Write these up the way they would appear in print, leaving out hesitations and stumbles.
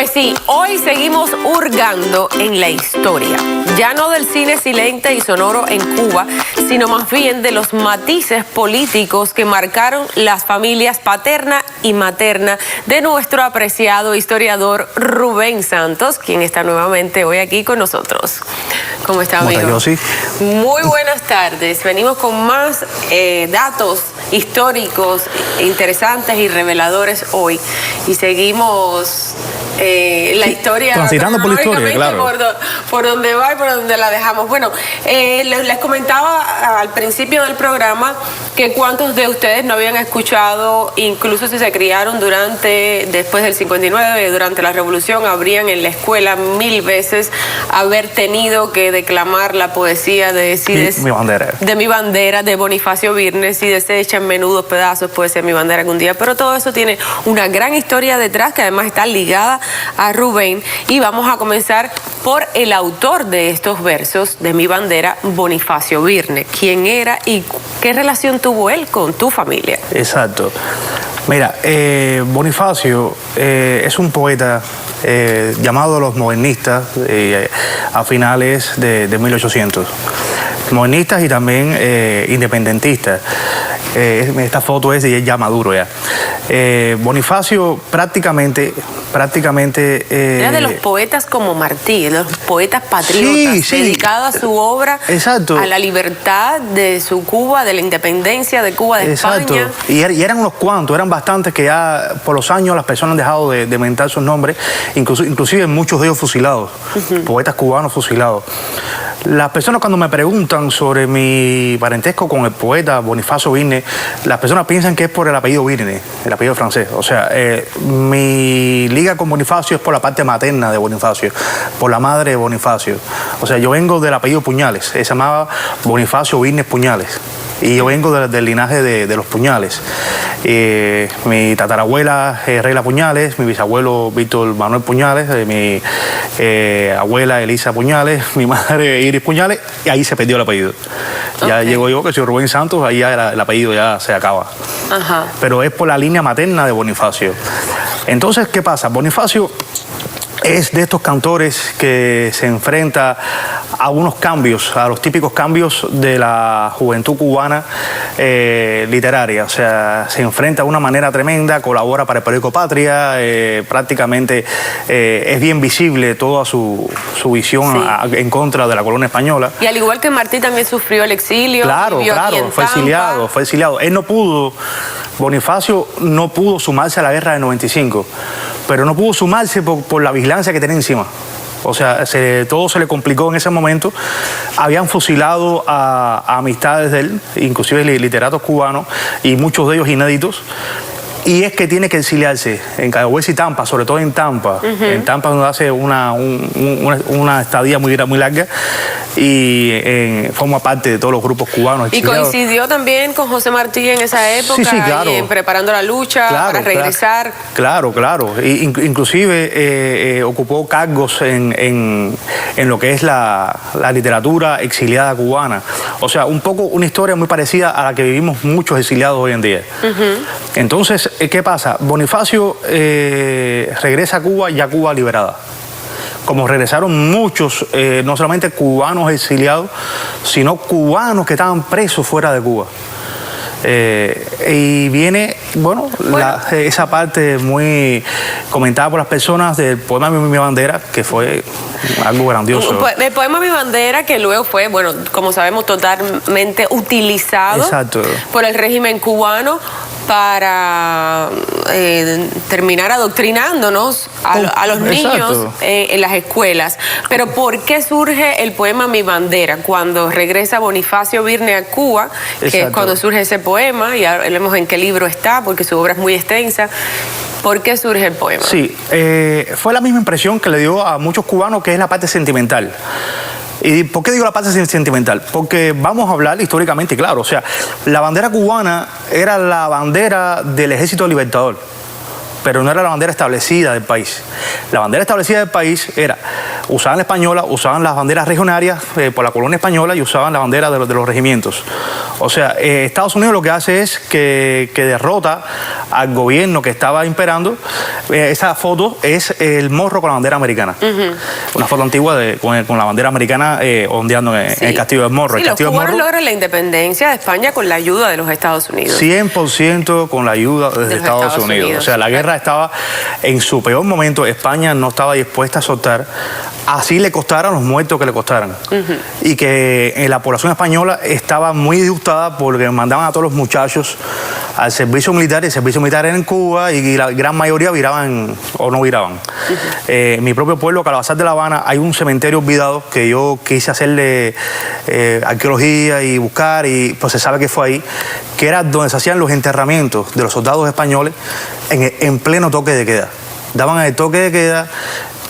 Pues sí, hoy seguimos hurgando en la historia, ya no del cine silente y sonoro en Cuba, sino más bien de los matices políticos que marcaron las familias paterna y materna de nuestro apreciado historiador Rubén Santos, quien está nuevamente hoy aquí con nosotros. ¿Cómo está, amigo? ¿Cómo está, Yossi? Muy buenas tardes. Venimos con más datos históricos interesantes y reveladores hoy. Y seguimos la historia, transitando por la historia, claro, por donde va y por donde la dejamos. Bueno, les comentaba al principio del programa que cuántos de ustedes no habían escuchado, incluso si se criaron después del 59, durante la Revolución, habrían en la escuela 1000 veces haber tenido que declamar la poesía de Mi bandera. De Mi bandera, de Bonifacio Birnes, y de Se echan menudos pedazos, puede ser Mi bandera algún día, pero todo eso tiene una gran historia detrás que además está ligada a Rubén, y vamos a comenzar por el autor de estos versos de Mi bandera, Bonifacio Birnes. ¿Quién era y qué relación tuvo él con tu familia? Exacto. Mira, Bonifacio es un poeta llamado a los modernistas a finales de 1800. Modernistas y también independentistas. Esta foto es ya maduro ya. Bonifacio prácticamente era de los poetas como Martí, de los poetas patriotas, dedicados a su obra, exacto, a la libertad de su Cuba, de la independencia de Cuba, de exacto. España. Y eran unos cuantos, eran bastantes que ya por los años las personas han dejado de mentar sus nombres, inclusive muchos de ellos fusilados, poetas cubanos fusilados. Las personas cuando me preguntan sobre mi parentesco con el poeta Bonifacio Birnes, las personas piensan que es por el apellido Birnes, el apellido francés. O sea, mi liga con Bonifacio es por la parte materna de Bonifacio, por la madre de Bonifacio. O sea, yo vengo del apellido Puñales, se llamaba Bonifacio Birnes Puñales. Y yo vengo del linaje de los Puñales. Mi tatarabuela Regla Puñales, mi bisabuelo Víctor Manuel Puñales, mi abuela Elisa Puñales, mi madre Iris Puñales, y ahí se perdió el apellido. Ya llego yo, que soy Rubén Santos, ahí ya el apellido ya se acaba. Ajá. Pero es por la línea materna de Bonifacio. Entonces, ¿qué pasa? Bonifacio es de estos cantores que se enfrenta a unos cambios, a los típicos cambios de la juventud cubana literaria. O sea, se enfrenta de una manera tremenda, colabora para el periódico Patria, prácticamente es bien visible toda su visión en contra de la colonia española. Y al igual que Martí también sufrió el exilio. Claro, fue exiliado. Él no pudo, Bonifacio no pudo sumarse a la guerra del 95, pero no pudo sumarse por la vigilancia que tenía encima. O sea, todo se le complicó en ese momento. Habían fusilado a amistades de él, inclusive literatos cubanos, y muchos de ellos inéditos. Y es que tiene que exiliarse en Caguas y Tampa, sobre todo en Tampa. En Tampa, donde hace una estadía muy larga y forma parte de todos los grupos cubanos exiliados. Y coincidió también con José Martí en esa época, sí, claro, preparando la lucha para regresar. Claro. Inclusive ocupó cargos en lo que es la literatura exiliada cubana. O sea, un poco una historia muy parecida a la que vivimos muchos exiliados hoy en día. Entonces, ¿qué pasa? Bonifacio regresa a Cuba, ya Cuba liberada. Como regresaron muchos, no solamente cubanos exiliados, sino cubanos que estaban presos fuera de Cuba. Y viene, esa parte muy comentada por las personas del poema Mi bandera, que fue algo grandioso. El poema Mi bandera, que luego fue, como sabemos, totalmente utilizado por el régimen cubano para terminar adoctrinándonos a los niños en las escuelas. Pero ¿por qué surge el poema Mi bandera? Cuando regresa Bonifacio Birnes a Cuba, que es cuando surge ese poema, y ahora vemos en qué libro está, porque su obra es muy extensa. ¿Por qué surge el poema? Sí, fue la misma impresión que le dio a muchos cubanos, que es la parte sentimental. ¿Y por qué digo la parte sentimental? Porque vamos a hablar históricamente, claro. O sea, la bandera cubana era la bandera del Ejército Libertador, pero no era la bandera establecida del país. La bandera establecida del país era, usaban la española, usaban las banderas regionarias por la colonia española y usaban la bandera de los regimientos. O sea, Estados Unidos lo que hace es que derrota al gobierno que estaba imperando. Esa foto es el morro con la bandera americana. Una foto antigua con la bandera americana ondeando en el Castillo del Morro. Sí, los cubanos logran la independencia de España con la ayuda de los Estados Unidos. 100% con la ayuda de Estados Unidos. O sea, la guerra estaba en su peor momento. España no estaba dispuesta a soltar, así le costaran los muertos que le costaran. Y que la población española estaba muy disgustada porque mandaban a todos los muchachos al servicio militar, y el servicio militar era en Cuba, y la gran mayoría viraban o no viraban. En mi propio pueblo, Calabazar de La Habana, hay un cementerio olvidado que yo quise hacerle arqueología y buscar, y pues se sabe que fue ahí, que era donde se hacían los enterramientos de los soldados españoles en pleno toque de queda. Daban el toque de queda,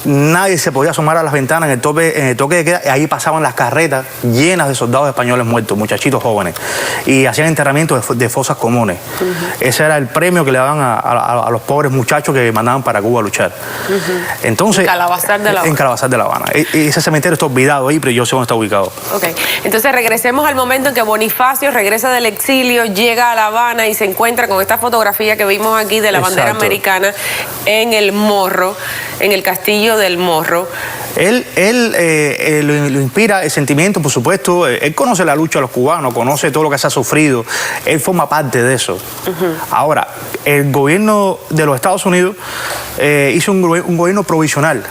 nadie se podía asomar a las ventanas en el toque de queda, y ahí pasaban las carretas llenas de soldados españoles muertos, muchachitos jóvenes, y hacían enterramientos de fosas comunes. Ese era el premio que le daban a los pobres muchachos que mandaban para Cuba a luchar. Entonces, Calabazar de La Habana. En Calabazar de La Habana. Ese cementerio está olvidado ahí, pero yo sé dónde está ubicado. Ok, entonces regresemos al momento en que Bonifacio regresa del exilio, llega a La Habana y se encuentra con esta fotografía que vimos aquí de la bandera americana en el Morro, en el Castillo del Morro. Él lo inspira el sentimiento, por supuesto. Él conoce la lucha de los cubanos, conoce todo lo que se ha sufrido. Él forma parte de eso. Ahora, el gobierno de los Estados Unidos hizo un gobierno provisional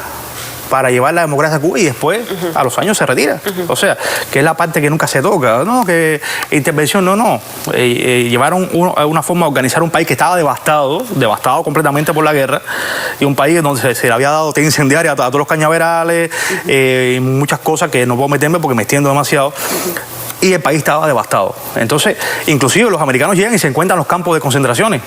para llevar la democracia a Cuba, y después a los años se retira. O sea, que es la parte que nunca se toca, ¿no? Que intervención, no. Llevaron una forma de organizar un país que estaba devastado completamente por la guerra, y un país donde se le había dado té incendiaria a todos los cañaverales, y muchas cosas que no puedo meterme porque me extiendo demasiado. Y el país estaba devastado. Entonces, inclusive los americanos llegan y se encuentran los campos de concentraciones.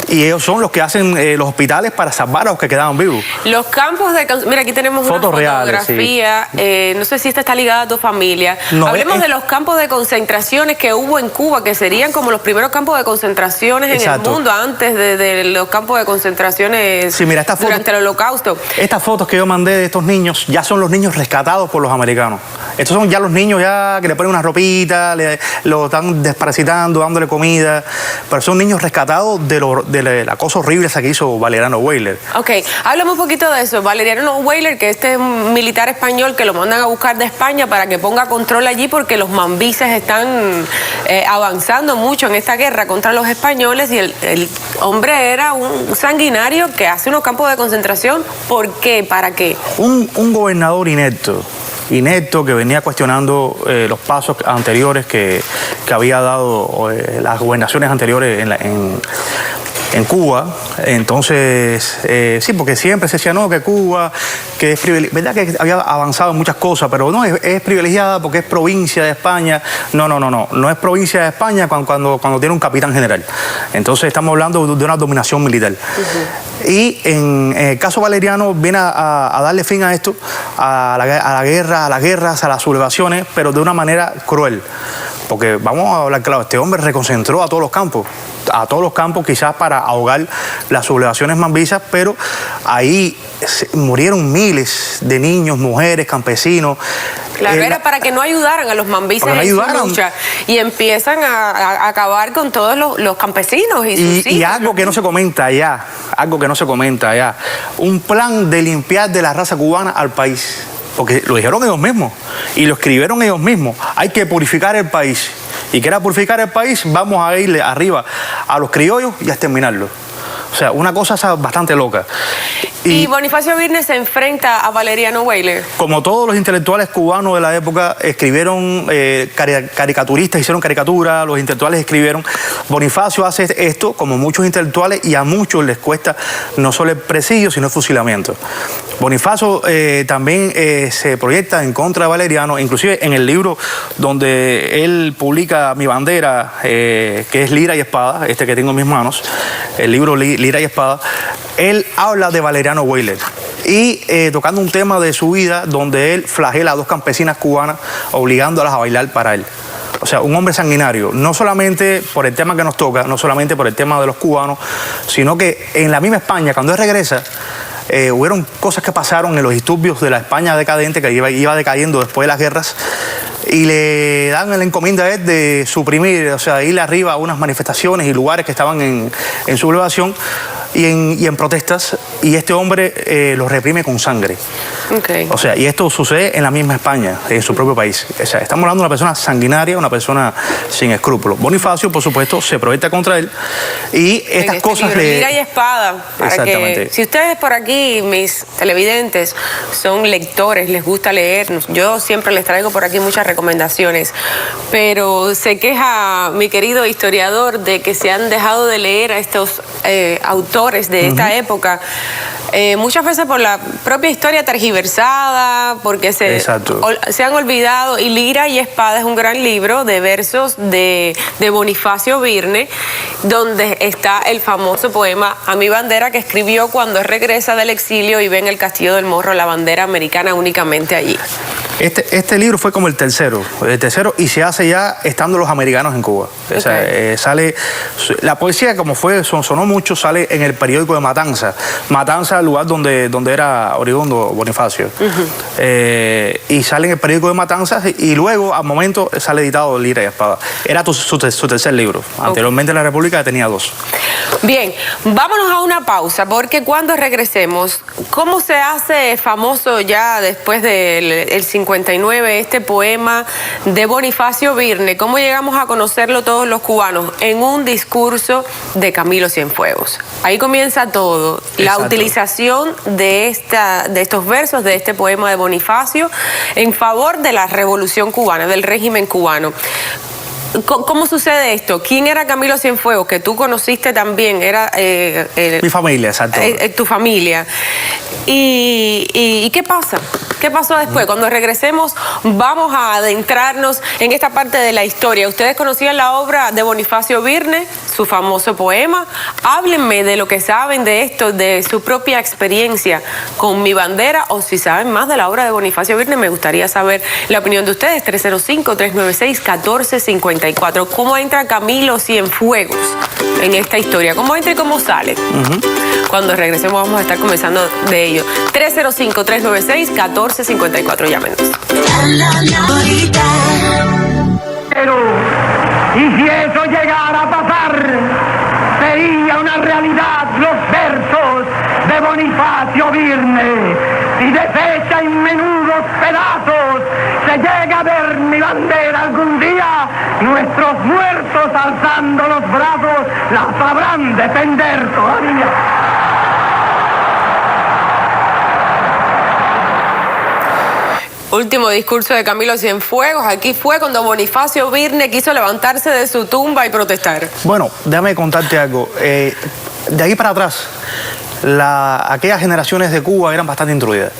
Y ellos son los que hacen los hospitales para salvar a los que quedaban vivos. Los campos de... Mira, aquí tenemos fotos una reales, fotografía. Sí. No sé si esta está ligada a tu familia. No, hablemos de los campos de concentraciones que hubo en Cuba, que serían como los primeros campos de concentraciones en el mundo, antes de los campos de concentraciones durante el Holocausto. Estas fotos que yo mandé de estos niños ya son los niños rescatados por los americanos. Estos son ya los niños ya que le ponen una ropita, lo están desparasitando, dándole comida, pero son niños rescatados de la cosa horrible esa que hizo Valeriano Weyler. Ok, háblame un poquito de eso. Valeriano Weyler, que este es un militar español que lo mandan a buscar de España para que ponga control allí, porque los mambises están avanzando mucho en esta guerra contra los españoles, y el hombre era un sanguinario que hace unos campos de concentración. ¿Por qué? ¿Para qué? Un gobernador inepto, que venía cuestionando los pasos anteriores que había dado las gobernaciones anteriores en Cuba. Entonces, sí, porque siempre se decía, no, que Cuba, que es privilegiada, verdad que había avanzado en muchas cosas, pero no, es privilegiada porque es provincia de España. No es provincia de España cuando tiene un capitán general. Entonces estamos hablando de una dominación militar. Y en el caso Valeriano viene a darle fin a esto, a las guerras, a las sublevaciones, pero de una manera cruel. Porque vamos a hablar claro, este hombre reconcentró a todos los campos, quizás para ahogar las sublevaciones mambisas, pero ahí murieron miles de niños, mujeres, campesinos. Claro, era para que no ayudaran a los mambises en su lucha, y empiezan a acabar con todos los campesinos y sus hijos. Y algo que no se comenta allá, un plan de limpiar de la raza cubana al país. Porque lo dijeron ellos mismos y lo escribieron ellos mismos. Hay que purificar el país. Y que era purificar el país, vamos a irle arriba a los criollos y a exterminarlos. O sea, una cosa bastante loca. Y Bonifacio Birnes se enfrenta a Valeriano Weyler. Como todos los intelectuales cubanos de la época, escribieron caricaturistas, hicieron caricaturas, los intelectuales escribieron. Bonifacio hace esto, como muchos intelectuales, y a muchos les cuesta no solo el presidio, sino el fusilamiento. Bonifacio también se proyecta en contra de Valeriano, inclusive en el libro donde él publica Mi bandera, que es Lira y Espada, este que tengo en mis manos, el libro Lira y Espada, él habla de Valeriano Weyler y tocando un tema de su vida donde él flagela a dos campesinas cubanas obligándolas a bailar para él. O sea, un hombre sanguinario, no solamente por el tema que nos toca, no solamente por el tema de los cubanos, sino que en la misma España, cuando él regresa, hubieron cosas que pasaron en los disturbios de la España decadente, que iba decayendo después de las guerras. y le dan la encomienda a él de suprimir, o sea, ir arriba a unas manifestaciones y lugares que estaban en sublevación y en protestas, y este hombre los reprime con sangre. Okay. O sea, y esto sucede en la misma España, en su propio país. O sea, estamos hablando de una persona sanguinaria, una persona sin escrúpulos. Bonifacio, por supuesto, se proyecta contra él y estas cosas libro, Lira y Espada, para que, si ustedes por aquí, mis televidentes, son lectores, les gusta leer, yo siempre les traigo por aquí muchas recomendaciones, pero se queja mi querido historiador de que se han dejado de leer a estos autores de esta época, muchas veces por la propia historia tergiversada, porque se han olvidado. Y Lira y Espada es un gran libro de versos de Bonifacio Birne, donde está el famoso poema A mi bandera, que escribió cuando regresa del exilio y ve en el Castillo del Morro la bandera americana únicamente allí. Este libro fue como el tercero, y se hace ya estando los americanos en Cuba. Okay. O sea, sale, la poesía como sonó mucho, sale en el periódico de Matanza, el lugar donde era oriundo Bonifacio. Y sale en el periódico de Matanzas y luego al momento sale editado Lira y Espada. Era su tercer libro. Anteriormente en la República tenía 2. Bien, vámonos a una pausa, porque cuando regresemos, ¿cómo se hace famoso ya después del 59 este poema de Bonifacio Birne? ¿Cómo llegamos a conocerlo todos los cubanos? En un discurso de Camilo Cienfuegos. Ahí comienza todo. La utilización de estos versos, de este poema de Bonifacio, en favor de la revolución cubana, del régimen cubano. ¿Cómo sucede esto? ¿Quién era Camilo Cienfuegos? Que tú conociste también, era... mi familia, exacto. Tu familia. ¿Y qué pasa? ¿Qué pasó después? Cuando regresemos vamos a adentrarnos en esta parte de la historia. ¿Ustedes conocían la obra de Bonifacio Birne, su famoso poema? Háblenme de lo que saben de esto, de su propia experiencia con Mi Bandera, o si saben más de la obra de Bonifacio Birne, me gustaría saber la opinión de ustedes. 305-396-1454. ¿Cómo entra Camilo Cienfuegos en esta historia? ¿Cómo entra y cómo sale? Cuando regresemos vamos a estar conversando de ello. 305-396-1454, llámenos. Pero, y si eso llegara a pasar, sería una realidad los versos de Bonifacio Birne. Si deshecha en menudos pedazos se llega a ver mi bandera algún día, nuestros muertos alzando los brazos la sabrán defender todavía. Último discurso de Camilo Cienfuegos. Aquí fue cuando Bonifacio Birne quiso levantarse de su tumba y protestar. Bueno, déjame contarte algo. De ahí para atrás, aquellas generaciones de Cuba eran bastante instruidas.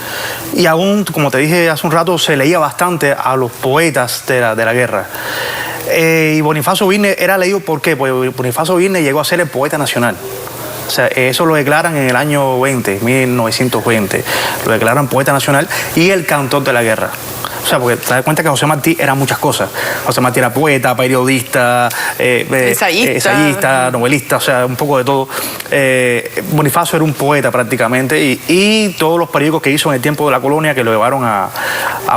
Y aún, como te dije hace un rato, se leía bastante a los poetas de la guerra. Y Bonifacio Birne era leído, ¿por qué? Porque Bonifacio Birne llegó a ser el poeta nacional. O sea, eso lo declaran en el año 1920. Lo declaran poeta nacional y el cantor de la guerra. O sea, porque te das cuenta que José Martí era muchas cosas. José Martí era poeta, periodista, ensayista, novelista, o sea, un poco de todo. Bonifacio era un poeta prácticamente y todos los periódicos que hizo en el tiempo de la colonia, que lo llevaron a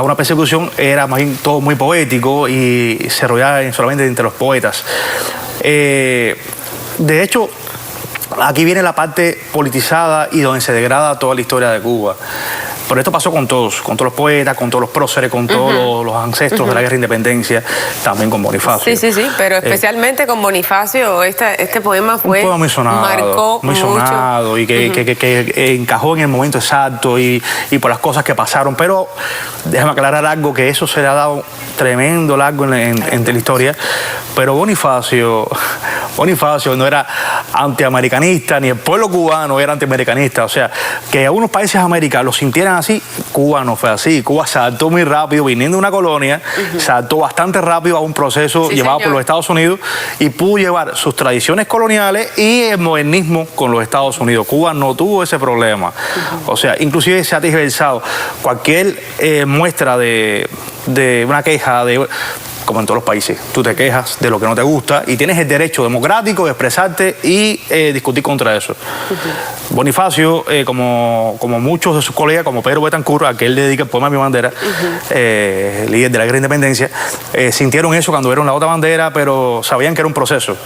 una persecución, era más bien todo muy poético y se rodeaba solamente entre los poetas. De hecho, aquí viene la parte politizada y donde se degrada toda la historia de Cuba. Pero esto pasó con todos los poetas, con todos los próceres, con todos los ancestros de la guerra de independencia, también con Bonifacio. Sí, pero especialmente con Bonifacio, este poema fue... Un poema muy sonado, marcó muy sonado y que encajó en el momento exacto y por las cosas que pasaron. Pero déjame aclarar algo, que eso se le ha dado tremendo largo en la historia. Pero Bonifacio no era antiamericanista, ni el pueblo cubano era antiamericanista. O sea, que a unos países americanos lo sintieran así, Cuba no fue así. Cuba se adaptó muy rápido, viniendo de una colonia, se adaptó bastante rápido a un proceso llevado por los Estados Unidos y pudo llevar sus tradiciones coloniales y el modernismo con los Estados Unidos. Cuba no tuvo ese problema. O sea, inclusive se ha tergiversado cualquier muestra de una queja como en todos los países. Tú te quejas de lo que no te gusta y tienes el derecho democrático de expresarte y discutir contra eso. Bonifacio, como muchos de sus colegas, como Pedro Betancur, a que él le dedica el poema a mi bandera, líder de la Guerra de Independencia, sintieron eso cuando vieron la otra bandera, pero sabían que era un proceso.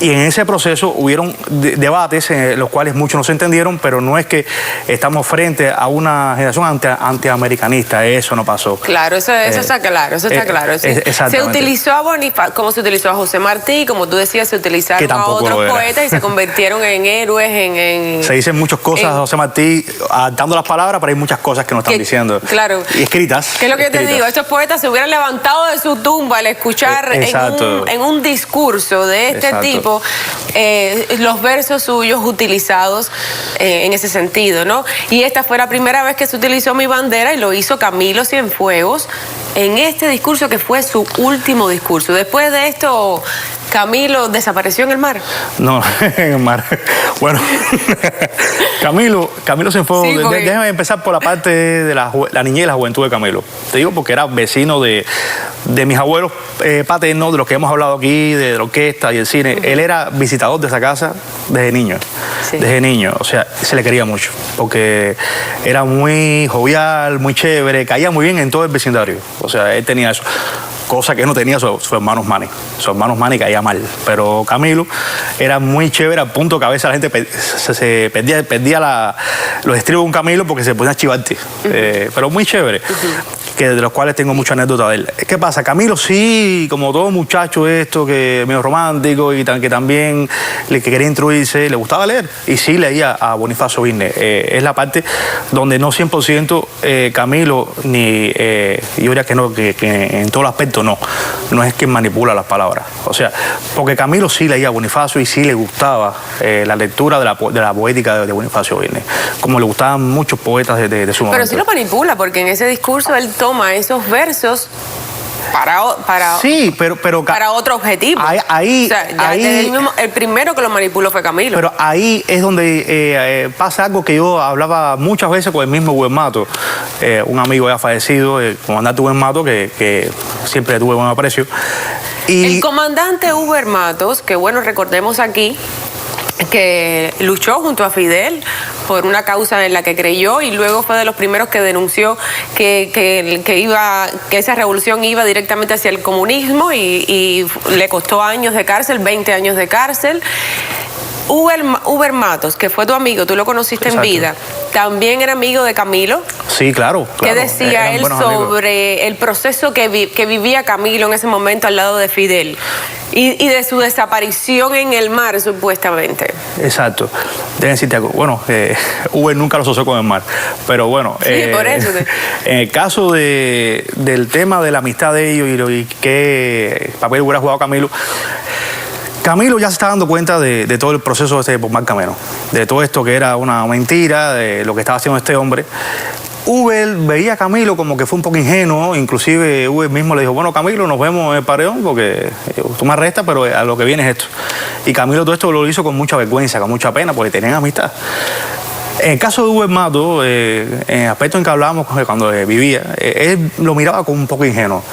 Y en ese proceso hubieron debates en los cuales muchos no se entendieron, pero no es que estamos frente a una generación antiamericanista, eso no pasó. Claro, eso está claro, eso está claro. Sí. Se utilizó a Bonifacio, como se utilizó a José Martí, como tú decías, se utilizaron a otros poetas y se convirtieron en héroes, Se dicen muchas cosas a José Martí, adaptando las palabras, pero hay muchas cosas que no están diciendo. Claro. Y escritas. ¿Qué es lo que yo te digo? Estos poetas se hubieran levantado de su tumba al escuchar en un discurso de este tipo los versos suyos utilizados en ese sentido, ¿no? Y esta fue la primera vez que se utilizó Mi Bandera y lo hizo Camilo Cienfuegos en este discurso que fue su último discurso. Después de esto, Camilo desapareció en el mar. No, en el mar. Bueno, Camilo Cienfuegos, sí, déjame empezar por la parte de la niñez y la juventud de Camilo. Te digo porque era vecino de mis abuelos paternos, de los que hemos hablado aquí, de la orquesta y el cine. Él era visitador de esa casa desde niño. Sí. Desde niño, o sea, se le quería mucho, porque era muy jovial, muy chévere, caía muy bien en todo el vecindario. O sea, él tenía eso. Cosa que no tenía su hermano Manny. Su hermano Manny caía mal. Pero Camilo era muy chévere, al punto que a veces la gente se perdía los estribos de un Camilo porque se ponía a chivarte. Pero muy chévere. Que de los cuales tengo mucha anécdota de él. ¿Qué pasa? Camilo sí, como todo muchacho que medio romántico y que también que quería instruirse, le gustaba leer. Y sí leía a Bonifacio Birne. Es la parte donde no 100% Camilo, ni yo diría que no, que en todo el aspecto no es quien manipula las palabras. O sea, porque Camilo sí leía a Bonifacio y sí le gustaba la lectura de la poética de Bonifacio Birne, como le gustaban muchos poetas de su momento. Pero sí lo manipula, porque en ese discurso él toma esos versos para otro objetivo. El primero que lo manipuló fue Camilo. Pero ahí es donde pasa algo que yo hablaba muchas veces con el mismo Uber Matos, un amigo ya fallecido, el comandante Uber Matos, que siempre tuve buen aprecio. El comandante Uber Matos, que bueno, recordemos aquí, que luchó junto a Fidel por una causa en la que creyó y luego fue de los primeros que denunció que esa revolución iba directamente hacia el comunismo y le costó años de cárcel, 20 años de cárcel. Uber Matos, que fue tu amigo, tú lo conociste en vida, también era amigo de Camilo. Sí, claro. ¿Qué decía él sobre el proceso que vivía Camilo en ese momento al lado de Fidel y de su desaparición en el mar, supuestamente? Exacto. Déjenme decirte algo. Bueno, Uber nunca lo asoció con el mar, pero bueno. Sí, por eso. En el caso del tema de la amistad de ellos y qué papel hubiera jugado Camilo ya se está dando cuenta de todo el proceso por Mar Cameno, de todo esto que era una mentira, de lo que estaba haciendo este hombre. Uber veía a Camilo como que fue un poco ingenuo, inclusive Uber mismo le dijo, bueno, Camilo, nos vemos en el paredón porque tú me arrestas, pero a lo que viene es esto. Y Camilo todo esto lo hizo con mucha vergüenza, con mucha pena, porque tenían amistad. En el caso de Uber Matos, en el aspecto en que hablábamos cuando vivía, él lo miraba como un poco ingenuo.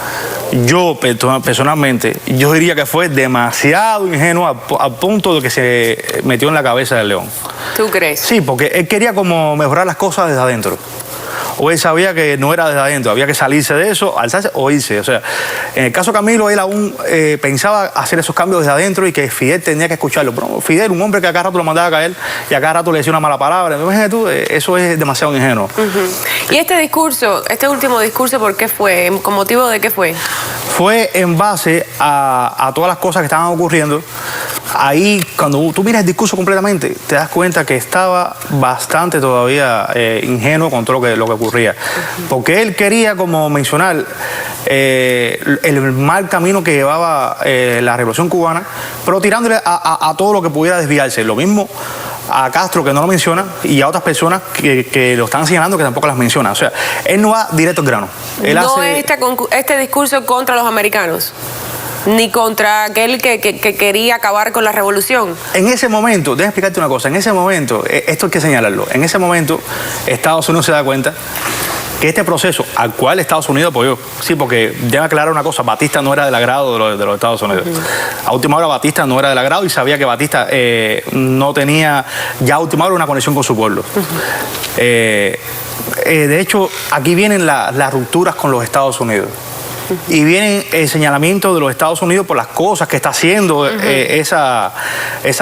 Yo, personalmente, yo diría que fue demasiado ingenuo al punto de que se metió en la cabeza del león. ¿Tú crees? Sí, porque él quería como mejorar las cosas desde adentro. O él sabía que no era desde adentro, había que salirse de eso, alzarse o irse. O sea, en el caso de Camilo, él aún pensaba hacer esos cambios desde adentro y que Fidel tenía que escucharlo. Pero Fidel, un hombre que a cada rato lo mandaba a caer y a cada rato le decía una mala palabra. Imagínate tú, eso es demasiado ingenuo. ¿Y este discurso, este último discurso, por qué fue? ¿Con motivo de qué fue? Fue en base a todas las cosas que estaban ocurriendo. Ahí, cuando tú miras el discurso completamente, te das cuenta que estaba bastante todavía ingenuo con todo lo que ocurría. Porque él quería, como mencionar, el mal camino que llevaba la Revolución Cubana, pero tirándole a todo lo que pudiera desviarse. Lo mismo a Castro, que no lo menciona, y a otras personas que lo están señalando que tampoco las menciona. O sea, él no va directo al grano. Él no es este discurso contra los americanos, ni contra aquel que quería acabar con la revolución. En ese momento, déjame explicarte una cosa, en ese momento, esto hay que señalarlo, en ese momento Estados Unidos se da cuenta que este proceso al cual Estados Unidos apoyó, sí, porque debe aclarar una cosa, Batista no era del agrado de los Estados Unidos. A última hora Batista no era del agrado y sabía que Batista no tenía ya a última hora una conexión con su pueblo. De hecho, aquí vienen las rupturas con los Estados Unidos. Y viene el señalamiento de los Estados Unidos por las cosas que está haciendo esa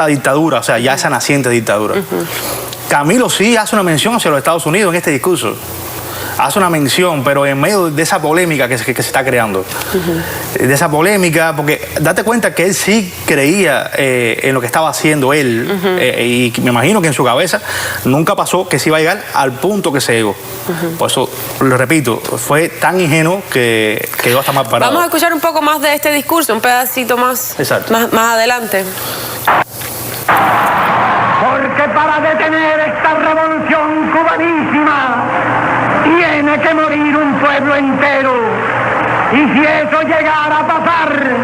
dictadura, o sea, ya esa naciente dictadura. Camilo sí hace una mención hacia los Estados Unidos en este discurso. Hace una mención, pero en medio de esa polémica que se está creando. De esa polémica, porque date cuenta que él sí creía en lo que estaba haciendo él, y me imagino que en su cabeza nunca pasó que se iba a llegar al punto que se llegó. Por eso, lo repito, fue tan ingenuo que quedó hasta mal parado. Vamos a escuchar un poco más de este discurso, un pedacito más, más adelante. Porque para detener esta revolución cubanísima tiene que morir un pueblo entero. Y si eso llegara a pasar,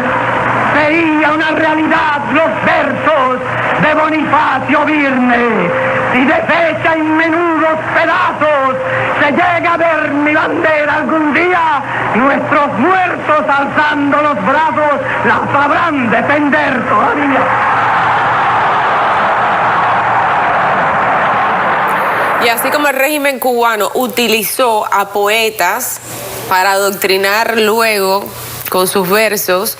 sería una realidad los versos de Bonifacio Virne. Si deshecha en menudos pedazos se llega a ver mi bandera algún día, nuestros muertos alzando los brazos la sabrán defender todavía. Y así como el régimen cubano utilizó a poetas para adoctrinar luego con sus versos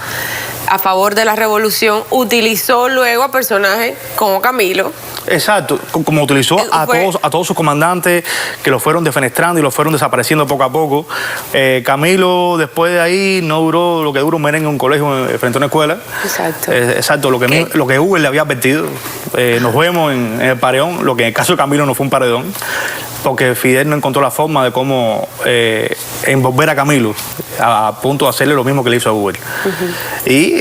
a favor de la revolución, utilizó luego a personajes como Camilo. Exacto, como utilizó a todos sus comandantes que lo fueron defenestrando y lo fueron desapareciendo poco a poco. Camilo, después de ahí, no duró lo que duró un merengue en un colegio frente a una escuela. Exacto. Exacto, lo que Hugo le había advertido. Nos vemos en el paredón, lo que en el caso de Camilo no fue un paredón, porque Fidel no encontró la forma de cómo envolver a Camilo a punto de hacerle lo mismo que le hizo a Hugo. Y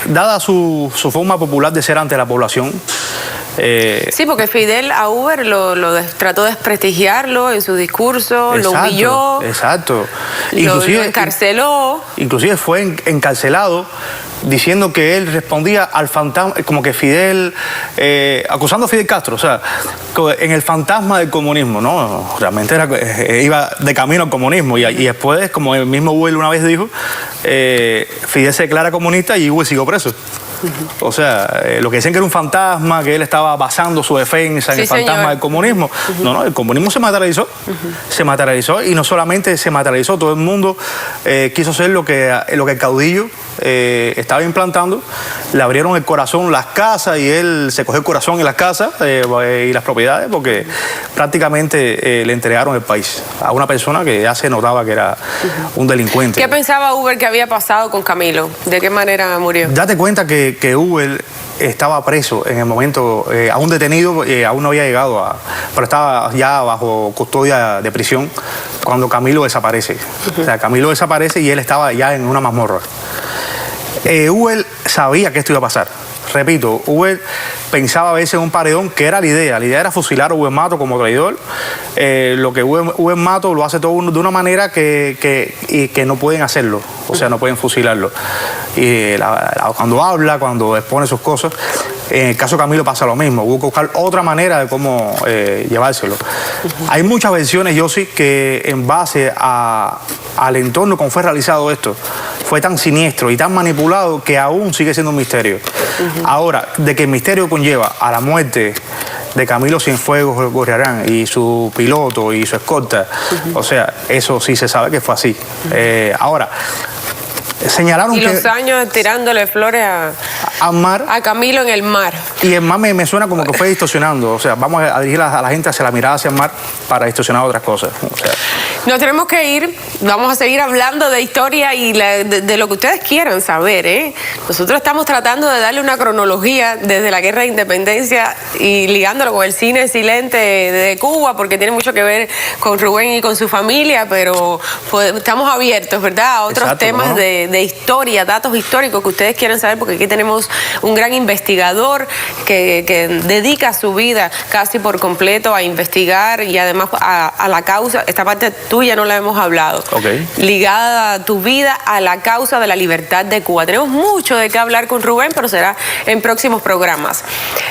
dada su forma popular de ser ante la población, sí, porque Fidel a Huber trató de desprestigiarlo en su discurso, lo humilló. Exacto. Lo encarceló. Inclusive fue encarcelado diciendo que él respondía al fantasma, como que Fidel, acusando a Fidel Castro, o sea, en el fantasma del comunismo, ¿no? Realmente iba de camino al comunismo y después, como el mismo Huber una vez dijo, Fidel se declara comunista y Huber siguió preso. O sea, lo que dicen que era un fantasma, que él estaba basando su defensa en el fantasma del comunismo. No, el comunismo se materializó. Se materializó y no solamente se materializó, todo el mundo quiso hacer lo que el caudillo estaba implantando. Le abrieron el corazón las casas y él se cogió el corazón en las casas y las propiedades porque prácticamente le entregaron el país a una persona que ya se notaba que era un delincuente. ¿Qué pensaba Huber que había pasado con Camilo? ¿De qué manera murió? Date cuenta que Huber estaba preso en el momento, aún detenido, aún no había llegado pero estaba ya bajo custodia de prisión cuando Camilo desaparece. O sea, Camilo desaparece y él estaba ya en una mazmorra. Huber sabía que esto iba a pasar. Repito, Huber pensaba a veces en un paredón, que era la idea. La idea era fusilar a Huber Mato como traidor. Lo que Huber Mato lo hace todo de una manera que no pueden hacerlo. O sea, no pueden fusilarlo. Y cuando habla, cuando expone sus cosas, en el caso de Camilo pasa lo mismo. Hubo que buscar otra manera de cómo llevárselo. Hay muchas versiones, Yossi, que en base al entorno como fue realizado esto, fue tan siniestro y tan manipulado que aún sigue siendo un misterio. Ahora, de que el misterio conlleva a la muerte de Camilo Cienfuegos Gorriarán y su piloto y su escolta, o sea, eso sí se sabe que fue así. Ahora, señalaron que... Y los años tirándole flores a Camilo en el mar. Y el mar me suena como que fue distorsionando. O sea, vamos a dirigir a la gente hacia la mirada hacia el mar para distorsionar otras cosas. O sea, nos tenemos que ir. Vamos a seguir hablando de historia y de lo que ustedes quieran saber, ¿eh? Nosotros estamos tratando de darle una cronología desde la Guerra de Independencia y ligándolo con el cine silente de Cuba, porque tiene mucho que ver con Rubén y con su familia, pero pues, estamos abiertos, ¿verdad?, a otros temas, ¿no?, de historia, datos históricos que ustedes quieran saber, porque aquí tenemos un gran investigador que dedica su vida casi por completo a investigar y además a la causa. Esta parte tuya no la hemos hablado. Ligada a tu vida a la causa de la libertad de Cuba. Tenemos mucho de qué hablar con Rubén, pero será en próximos programas.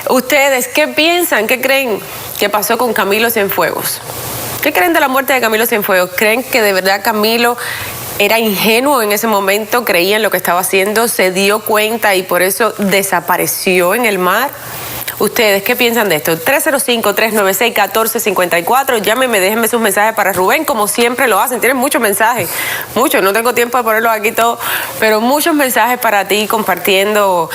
¿Ustedes qué piensan, qué creen que pasó con Camilo Cienfuegos? ¿Qué creen de la muerte de Camilo Cienfuegos? ¿Creen que de verdad Camilo era ingenuo en ese momento, creía en lo que estaba haciendo, se dio cuenta y por eso desapareció en el mar? ¿Ustedes qué piensan de esto? 305-396-1454. Llámenme, déjenme sus mensajes para Rubén, como siempre lo hacen. Tienen muchos mensajes, muchos. No tengo tiempo de ponerlos aquí todos, pero muchos mensajes para ti compartiendo,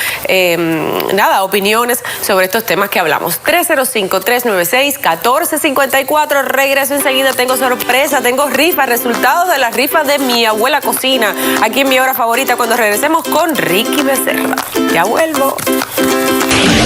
opiniones sobre estos temas que hablamos. 305-396-1454. Regreso enseguida. Tengo sorpresa, tengo rifa, resultados de la rifa de Mi Abuela Cocina, aquí en Mi Hora Favorita, cuando regresemos con Ricky Becerra. Ya vuelvo.